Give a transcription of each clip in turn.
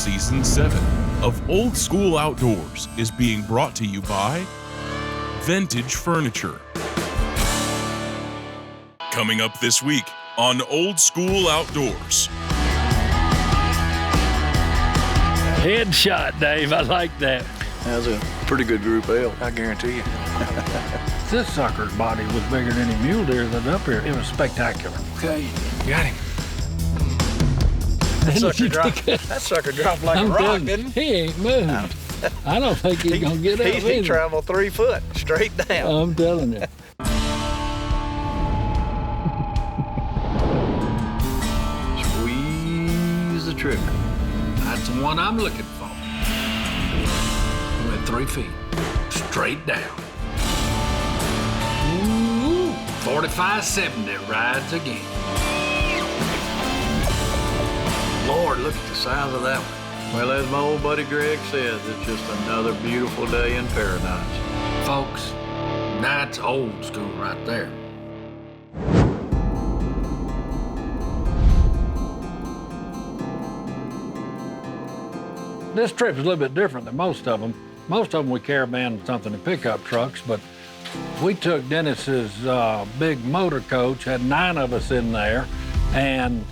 Season 7 of Old School Outdoors is being brought to you by Vintage Furniture. Coming up this week on Old School Outdoors. Headshot, Dave. I like that. That was a pretty good group of elk, I guarantee you. This sucker's body was bigger than any mule deer that's up here. It was spectacular. Okay, got him. That sucker dropped like a rock, didn't he? He ain't moved. I don't think he's going to get up He either. traveled 3 foot straight down. I'm telling you. Squeeze the trigger. That's the one I'm looking for. Went 3 feet. Straight down. Ooh, 45-70 rides again. Lord, look at the size of that one. Well, as my old buddy Greg says, it's just another beautiful day in paradise. Folks, that's old school right there. This trip is a little bit different than most of them. Most of them we caravan something in pickup trucks, but we took Dennis's big motor coach, had 9 of us in there, and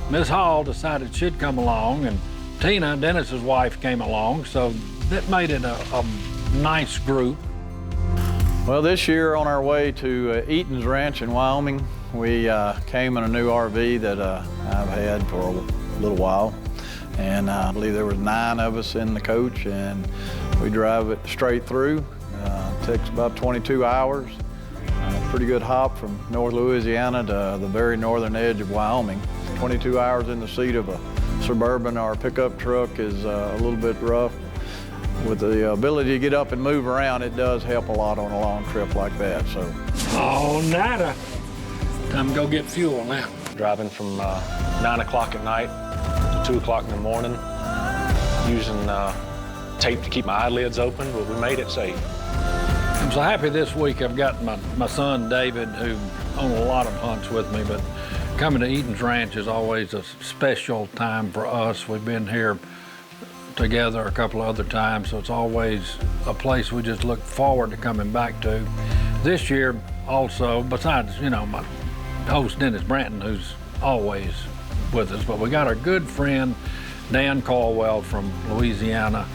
Miss Hall decided she'd come along, and Tina, Dennis's wife, came along, so that made it a nice group. Well, this year on our way to Eaton's Ranch in Wyoming, we came in a new RV that I've had for a little while. And I believe there were 9 of us in the coach, and we drive it straight through. It takes about 22 hours. Pretty good hop from North Louisiana to the very northern edge of Wyoming. 22 hours in the seat of a Suburban or a pickup truck is a little bit rough. With the ability to get up and move around, it does help a lot on a long trip like that. So. Oh, nada. Time to go get fuel now. Driving from 9 o'clock at night to 2 o'clock in the morning, using tape to keep my eyelids open, but we made it safe. I'm so happy this week I've got my son David, who owns a lot of hunts with me, but coming to Eaton's Ranch is always a special time for us. We've been here together a couple of other times, so it's always a place we just look forward to coming back to. This year also, besides, my host Dennis Branton, who's always with us, but we got our good friend Dan Caldwell from Louisiana.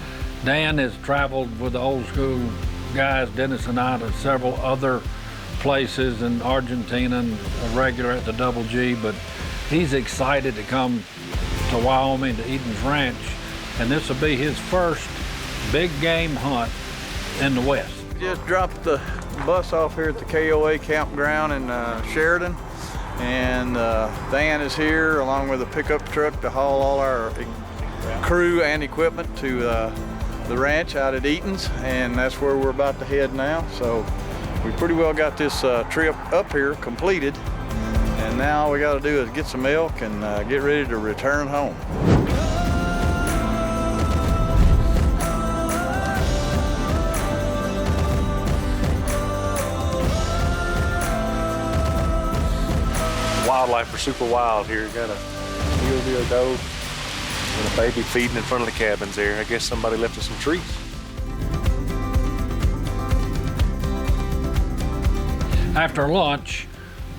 Dan has traveled with the old school guys, Dennis and I, to several other places in Argentina and a regular at the Double G, but he's excited to come to Wyoming, to Eaton's Ranch, and this will be his first big game hunt in the West. Just dropped the bus off here at the KOA campground in Sheridan, and Dan is here along with a pickup truck to haul all our crew and equipment to the ranch out at Eaton's, and that's where we're about to head now. So we pretty well got this trip up here completed, and now all we got to do is get some elk and get ready to return home. Wildlife are super wild here. You got a mule deer, doe, and a baby feeding in front of the cabins there. I guess somebody left us some treats. After lunch,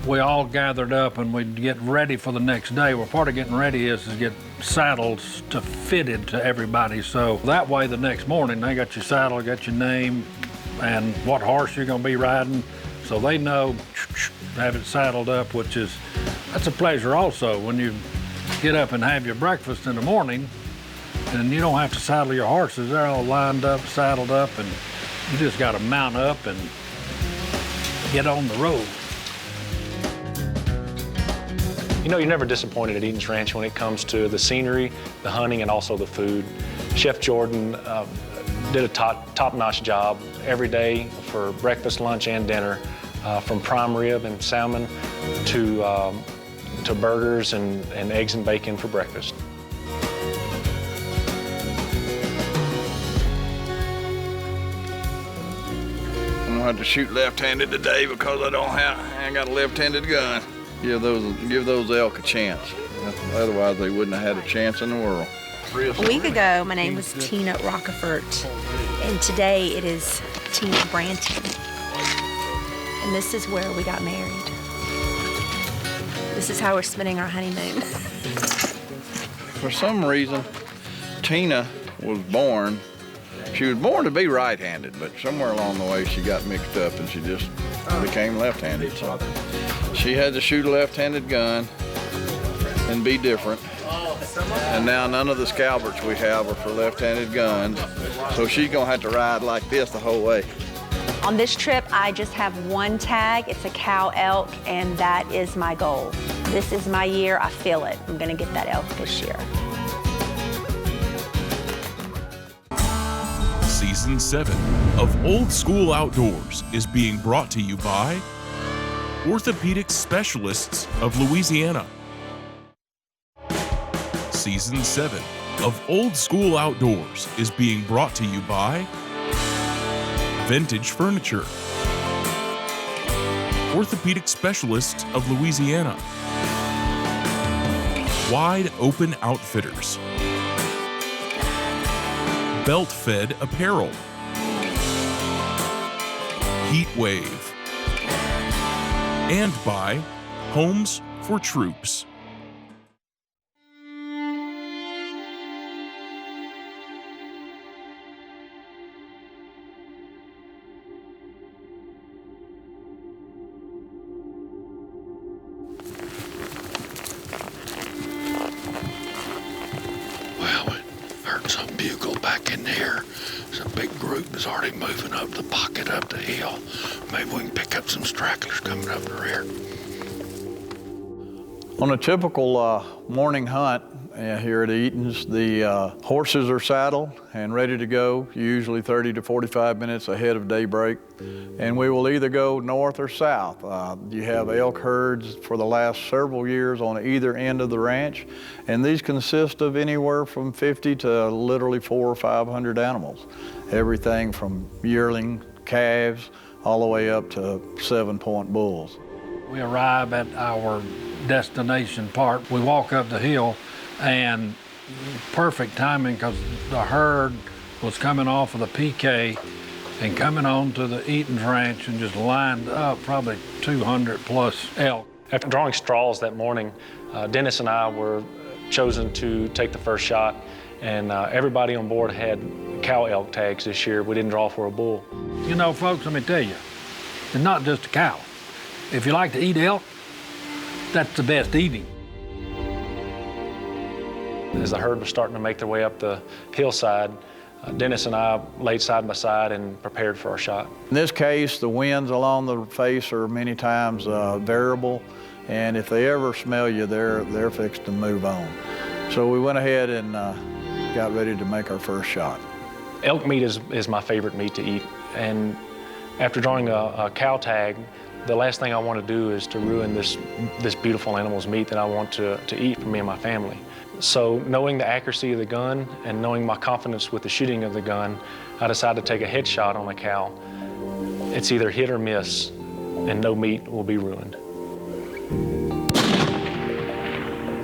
we all gathered up and we'd get ready for the next day. Well, part of getting ready is to get saddles to fitted to everybody. So that way the next morning, they got your saddle, got your name, and what horse you're gonna be riding. So they know, have it saddled up, that's a pleasure also when you get up and have your breakfast in the morning and you don't have to saddle your horses. They're all lined up, saddled up, and you just got to mount up and get on the road. You're never disappointed at Eaton's Ranch when it comes to the scenery, the hunting, and also the food. Chef Jordan did a top-notch job every day for breakfast, lunch, and dinner, from prime rib and salmon to burgers and eggs and bacon for breakfast. I'm gonna have to shoot left-handed today because I ain't got a left-handed gun. Give those elk a chance. Otherwise, they wouldn't have had a chance in the world. A week ago, my name was Tina Rockefort, and today it is Tina Branton. And this is where we got married. This is how we're spending our honeymoon. For some reason, Tina was born, she was born to be right-handed, but somewhere along the way she got mixed up and she just became left-handed. So she had to shoot a left-handed gun and be different. And now none of the Scalberts we have are for left-handed guns, so she's gonna have to ride like this the whole way. On this trip, I just have one tag. It's a cow elk, and that is my goal. This is my year. I feel it. I'm gonna get that elk this year. Season 7 of Old School Outdoors is being brought to you by Orthopedic Specialists of Louisiana. Season 7 of Old School Outdoors is being brought to you by Vintage Furniture, Orthopedic Specialists of Louisiana, Wide Open Outfitters, Belt Fed Apparel, Heat Wave, and by Homes for Troops. Well, we heard some bugle back in there. Some big group is already moving up the pocket up the hill. Maybe we can pick up some stragglers coming up the rear. On a typical morning hunt here at Eaton's, the horses are saddled and ready to go, usually 30 to 45 minutes ahead of daybreak. And we will either go north or south. You have elk herds for the last several years on either end of the ranch, and these consist of anywhere from 50 to literally 400 or 500 animals. Everything from yearling calves all the way up to 7-point bulls. We arrive at our destination part. We walk up the hill, and perfect timing because the herd was coming off of the PK and coming on to the Eaton's Ranch and just lined up probably 200 plus elk. After drawing straws that morning, Dennis and I were chosen to take the first shot, and everybody on board had cow elk tags this year. We didn't draw for a bull. You know, folks, let me tell you, it's not just a cow. If you like to eat elk, that's the best eating. As the herd was starting to make their way up the hillside, Dennis and I laid side by side and prepared for our shot. In this case, the winds along the face are many times variable, and if they ever smell you, they're fixed to move on. So we went ahead and got ready to make our first shot. Elk meat is my favorite meat to eat, and after drawing a cow tag, the last thing I want to do is to ruin this beautiful animal's meat that I want to eat for me and my family. So knowing the accuracy of the gun and knowing my confidence with the shooting of the gun, I decided to take a headshot on a cow. It's either hit or miss, and no meat will be ruined.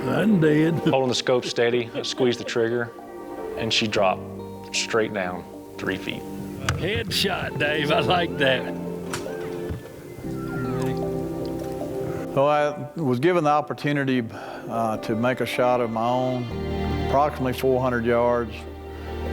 I'm dead. Holding the scope steady, I squeezed the trigger, and she dropped straight down 3 feet. Headshot, Dave, I like that. So I was given the opportunity to make a shot of my own, approximately 400 yards.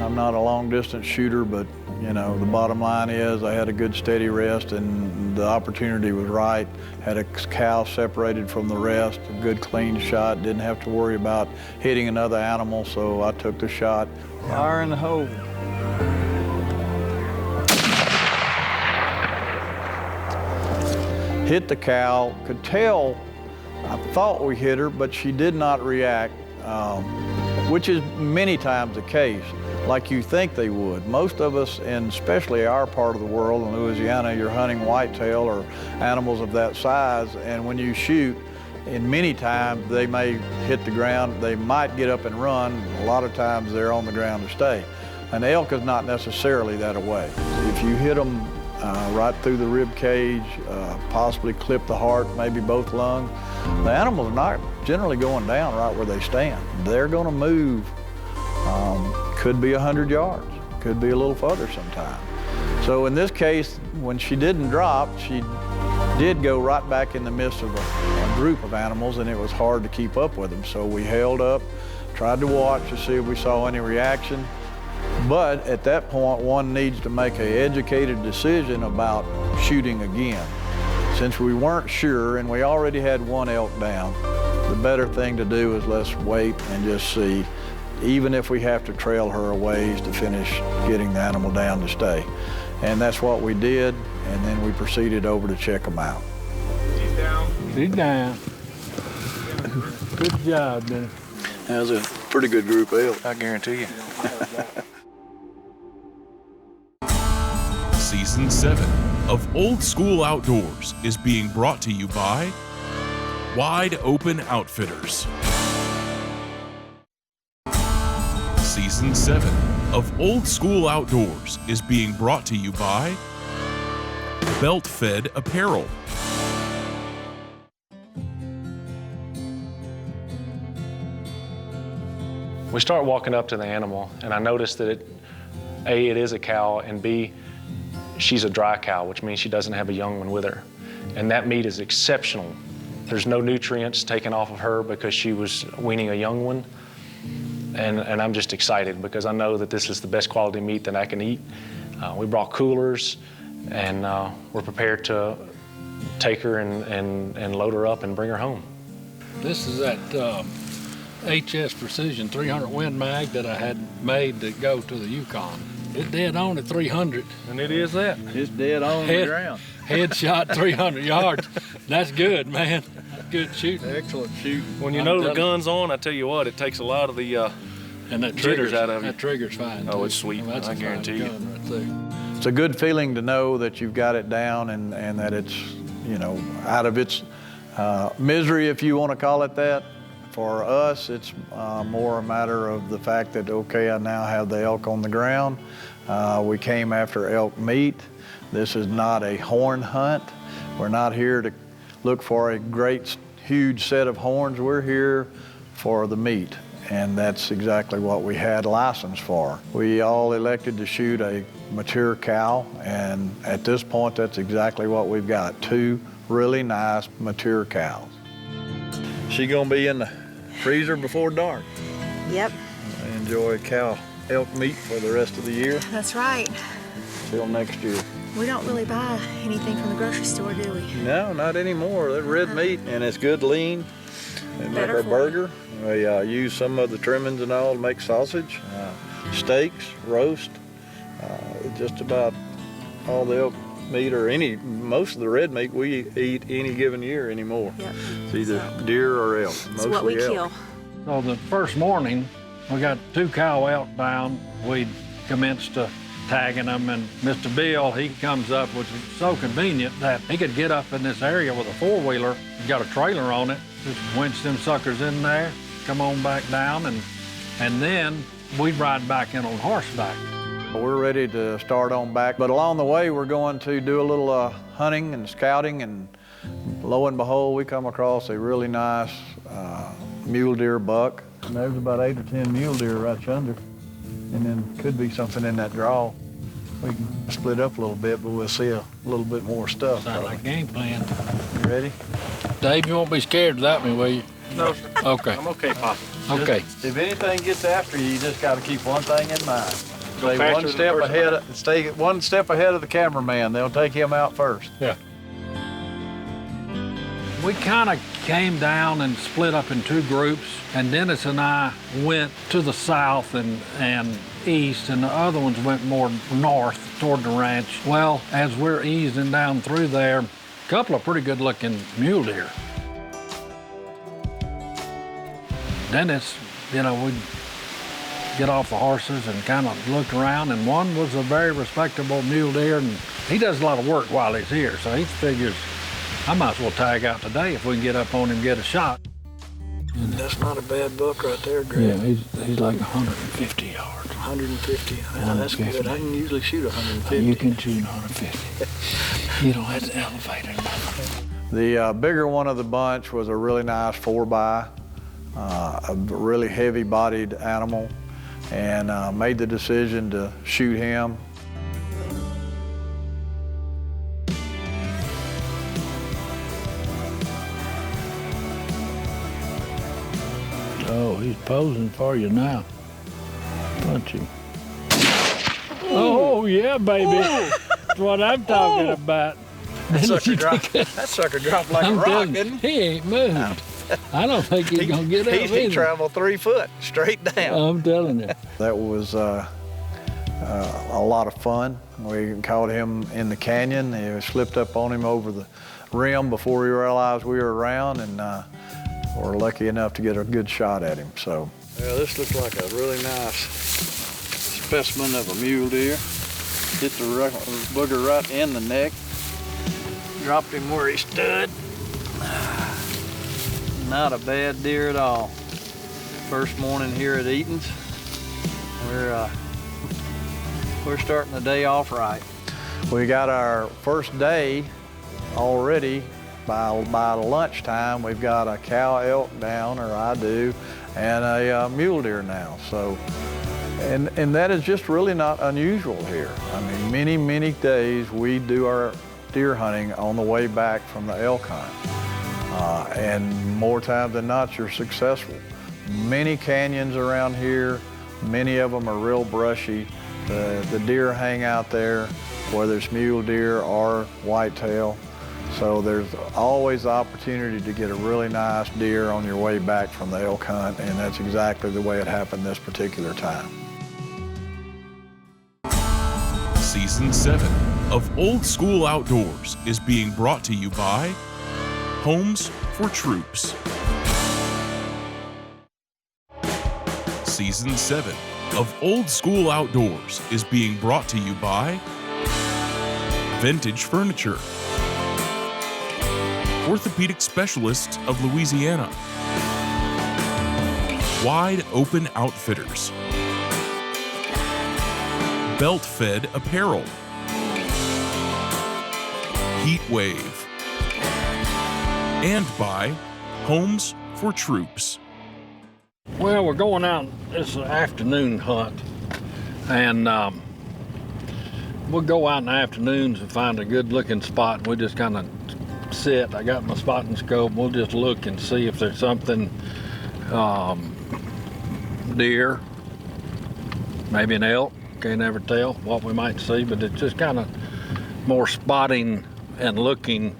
I'm not a long distance shooter, but you know, the bottom line is I had a good steady rest and the opportunity was right. Had a cow separated from the rest, a good clean shot, didn't have to worry about hitting another animal, so I took the shot. Fire in the hole. Hit the cow, could tell, I thought we hit her, but she did not react, which is many times the case, like you think they would. Most of us, and especially our part of the world in Louisiana, you're hunting whitetail or animals of that size, and when you shoot, and many times they may hit the ground, they might get up and run, a lot of times they're on the ground to stay. An elk is not necessarily that way. If you hit them right through the rib cage, possibly clip the heart, maybe both lungs. The animal's not generally going down right where they stand. They're going to move could be 100 yards, could be a little further sometime. So in this case, when she didn't drop, she did go right back in the midst of a group of animals, and it was hard to keep up with them. So we held up, tried to watch to see if we saw any reaction. But at that point, one needs to make an educated decision about shooting again. Since we weren't sure and we already had one elk down, the better thing to do is let's wait and just see, even if we have to trail her a ways to finish getting the animal down to stay. And that's what we did, and then we proceeded over to check them out. He's down. He's down. Good job, Dennis. That was a pretty good group of elk, I guarantee you. Season 7 of Old School Outdoors is being brought to you by Wide Open Outfitters. Season 7 of Old School Outdoors is being brought to you by Belt Fed Apparel. We start walking up to the animal, and I noticed that A, it is a cow, and B, she's a dry cow, which means she doesn't have a young one with her. And that meat is exceptional. There's no nutrients taken off of her because she was weaning a young one. And I'm just excited because I know that this is the best quality meat that I can eat. We brought coolers, and we're prepared to take her and load her up and bring her home. This is that HS Precision 300 Win Mag that I had made to go to the Yukon. It's dead on at 300. And it is that. It's dead on the ground. Headshot 300 yards. That's good, man. That's good shooting. Excellent shoot. When you know the gun's on, I tell you what, it takes a lot of the and that jitters out of you. That trigger's fine. Oh, too. it's sweet. That's I a fine guarantee you. gun right there. It's a good feeling to know that you've got it down and that it's, you know, out of its misery, if you want to call it that. For us, it's more a matter of the fact that, okay, I now have the elk on the ground. We came after elk meat. This is not a horn hunt. We're not here to look for a great, huge set of horns. We're here for the meat, and that's exactly what we had license for. We all elected to shoot a mature cow, and at this point, that's exactly what we've got, 2 really nice mature cows. She gonna be in the freezer before dark. Yep, Enjoy cow elk meat for the rest of the year that's right. till next year. We don't really buy anything from the grocery store, do we? No, not anymore. They're red meat, and it's good lean. They make Better our for burger. We use some of the trimmings and all to make sausage, steaks, roast, just about all the elk meat or most of the red meat we eat any given year anymore. Yep. It's either deer or elk. It's what we elk. kill. So the first morning, we got 2 cow elk down. We commenced to tagging them, and Mr. Bill, he comes up, which is so convenient that he could get up in this area with a 4-wheeler, got a trailer on it, just winch them suckers in there, come on back down, and then we'd ride back in on horseback. We're ready to start on back, but along the way we're going to do a little hunting and scouting, and lo and behold, we come across a really nice mule deer buck. And there's about 8 or 10 mule deer right yonder, and then could be something in that draw. We can split up a little bit, but we'll see a little bit more stuff. Sounds like game plan. You ready? Dave, you won't be scared without me, will you? No, sir. Okay. I'm okay, Pop. Okay. If anything gets after you, you just got to keep one thing in mind. Go Stay faster one than step the person ahead. Stay 1 step ahead of the cameraman. They'll take him out first. Yeah. We kind of came down and split up in 2 groups, and Dennis and I went to the south and east, and the other ones went more north toward the ranch. Well, as we're easing down through there, a couple of pretty good-looking mule deer. Dennis, you know, we'd get off the horses and kind of look around, and one was a very respectable mule deer, and he does a lot of work while he's here, so he figures, I might as well tag out today if we can get up on him and get a shot. That's not a bad buck right there, Greg. Yeah, he's like 150 yards. 150. That's good. I can usually shoot 150. You can shoot 150. You don't have to elevate it. The bigger one of the bunch was a really nice 4x, a really heavy-bodied animal. and made the decision to shoot him. Oh, he's posing for you now. Punch him. Oh, yeah, baby. That's what I'm talking about. That sucker dropped like a rock, didn't he? He ain't moved. I don't think he's gonna get up He either. traveled 3 foot straight down. I'm telling you. That was a lot of fun. We caught him in the canyon. He slipped up on him over the rim before we realized we were around, and we're lucky enough to get a good shot at him. So, yeah, this looks like a really nice specimen of a mule deer. Hit the booger right in the neck. Dropped him where he stood. Not a bad deer at all. First morning here at Eaton's. We're starting the day off right. We got our first day already. By lunchtime, we've got a cow elk down, or I do, and a mule deer now. So, and that is just really not unusual here. I mean, many days we do our deer hunting on the way back from the elk hunt. And more times than not, you're successful. Many canyons around here, many of them are real brushy. The deer hang out there, whether it's mule deer or whitetail. So there's always the opportunity to get a really nice deer on your way back from the elk hunt, and that's exactly the way it happened this particular time. Season 7 of Old School Outdoors is being brought to you by Homes for Troops. Season 7 of Old School Outdoors is being brought to you by Vintage Furniture, Orthopedic Specialists of Louisiana, Wide Open Outfitters, Belt Fed Apparel, Heat Wave, and by Homes for Troops. Well, we're going out. It's an afternoon hunt, and we'll go out in the afternoons and find a good-looking spot. And we just kind of sit. I got my spotting scope. We'll just look and see if there's something, deer, maybe an elk. Can't ever tell what we might see, but it's just kind of more spotting and looking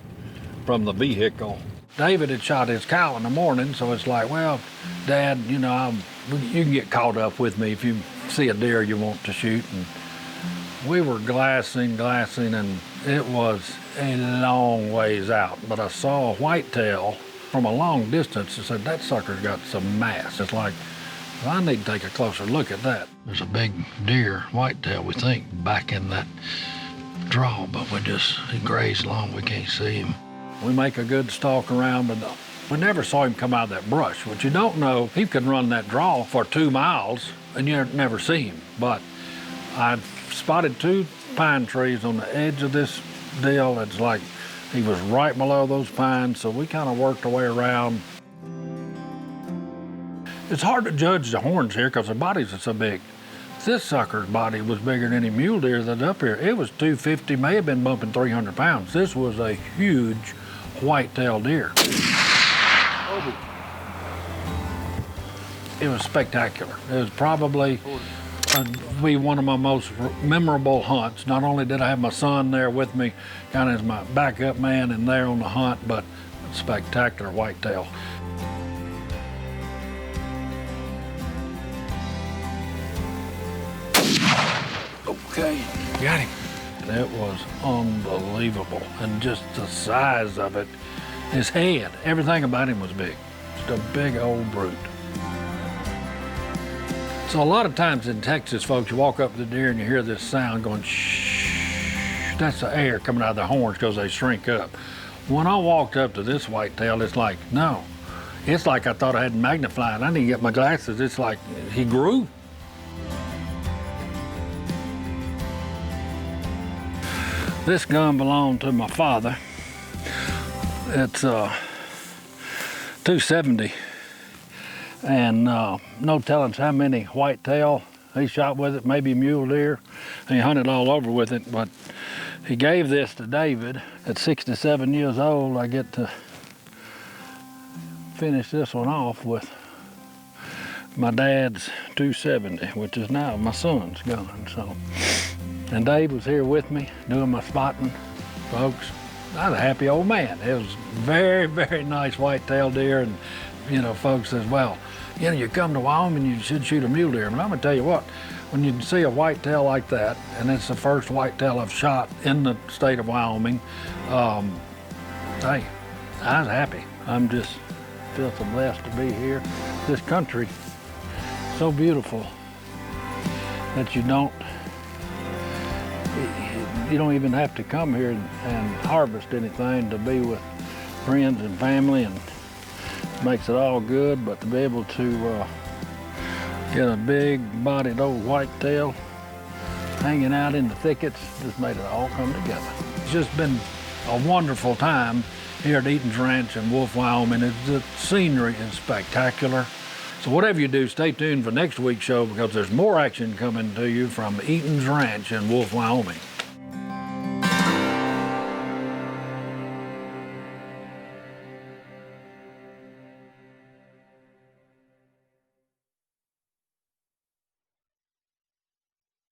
from the vehicle. David had shot his cow in the morning, so it's like, well, Dad, you know, you can get caught up with me if you see a deer you want to shoot. And we were glassing, and it was a long ways out. But I saw a whitetail from a long distance and said, that sucker's got some mass. It's like, well, I need to take a closer look at that. There's a big deer, whitetail, we think, back in that draw, but he grazed along, we can't see him. We make a good stalk around, but we never saw him come out of that brush. What you don't know, he could run that draw for 2 miles and you never see him. But I spotted 2 pine trees on the edge of this deal. It's like he was right below those pines, so we kind of worked our way around. It's hard to judge the horns here because the bodies are so big. This sucker's body was bigger than any mule deer that's up here. It was 250, may have been bumping 300 pounds. This was a huge white-tailed deer. It was spectacular. It was probably be one of my most memorable hunts. Not only did I have my son there with me, kind of as my backup man and there on the hunt, but spectacular whitetail. Okay, got him. It was unbelievable, and just the size of it, his head, everything about him was big. Just a big old brute. So a lot of times in Texas, folks, you walk up to the deer and you hear this sound going shh. That's the air coming out of their horns because they shrink up. When I walked up to this whitetail, it's like, no. It's like I thought I had magnifying. I need to get my glasses. It's like he grew. This gun belonged to my father. It's 270. and no telling how many whitetail he shot with it, maybe mule deer. He hunted all over with it, but he gave this to David. At 67 years old, I get to finish this one off with my dad's 270, which is now my son's gun. So, and Dave was here with me doing my spotting, folks. I was a happy old man. It was very, very nice whitetail deer, and you know, folks says, well, you know, you come to Wyoming, you should shoot a mule deer. But I'm gonna tell you what, when you see a whitetail like that, and it's the first whitetail I've shot in the state of Wyoming, hey, I was happy. I'm just feel so blessed to be here. This country, so beautiful that you don't even have to come here and harvest anything to be with friends and family, and makes it all good. But to be able to get a big-bodied old whitetail hanging out in the thickets just made it all come together. It's just been a wonderful time here at Eaton's Ranch in Wolf, Wyoming. The scenery is spectacular. So whatever you do, stay tuned for next week's show, because there's more action coming to you from Eaton's Ranch in Wolf, Wyoming.